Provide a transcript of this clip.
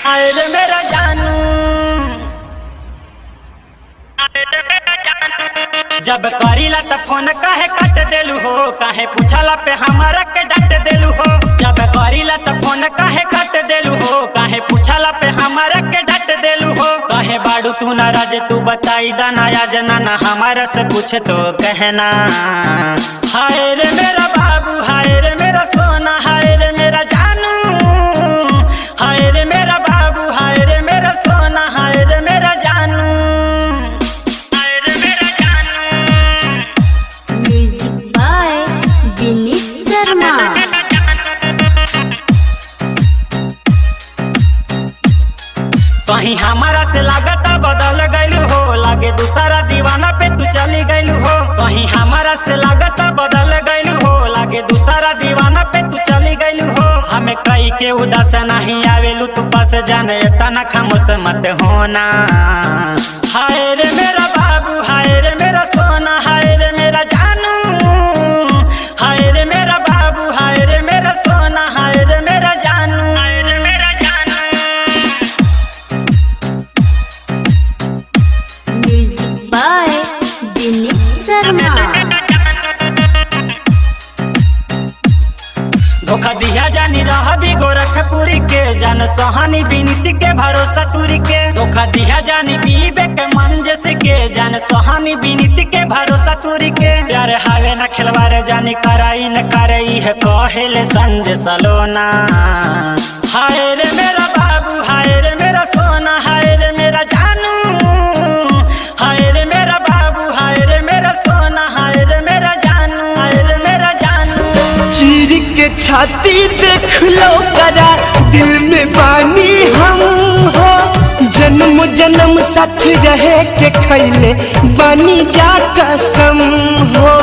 हाय रे मेरा जानू, जब करीला त फोन काहे काट देलू हो, काहे पूछला पे हमारा के डांट देलू हो। जब करीला त फोन काहे काट देलू हो, काहे पूछला पे हमारा के डांट देलू हो। काहे बाड़ू तू नाराज, तू बताई दाना आज नाना हमारा से कुछ तो कहना। हाय रे मेरा बाबू, हाय रे मेरा सोना, हाय रे मेरा जानू, हाय रे मेरा बाबू, हाय रे मेरा सोना, हाय रे मेरा जानू। कहीं हमारा से लागता बदल गइलू हो, लागे दूसरा दीवाना पे तू चली गइलू हो। कहीं हमारा से लागता बदल गइलू हो, लागे दूसरा दीवाना पे तू चली गइलू हो। हमें कई के उदास नहीं आवेलू, तू पास जाने इतना खामोश मत होना। हाय रे मेरा बाबू, हाय रे मेरा सोना, हाय रे मेरा जानू, हाय रे मेरा बाबू, हाय रे मेरा सोना, हाय रे मेरा जानू। धोखा दिया जानी रहा भी गोरखपुरी के, जान सोहानी विनीति के भरोसा तुरी के। धोखा दिया जानी बीबे के मन जैसे के, जान सोहानी विनीति के भरोसा तुरी के। प्यारे हावे न खिलवारे जानी कराई न करई है कहेले संजय सलोना। हाय रे मेरा बाबू, हाय रे मेरा सोना, हाय रे मेरा जानू, हाय रे मेरा बाबू, हाय रे मेरा सोना, हाय रे मेरा जानू, हाय रे मेरा जानू। चीर के छाती देख लो करा, दिल में बानी हम हो, जन्म जन्म साथ रहे के खैले बानी जा कसम हो।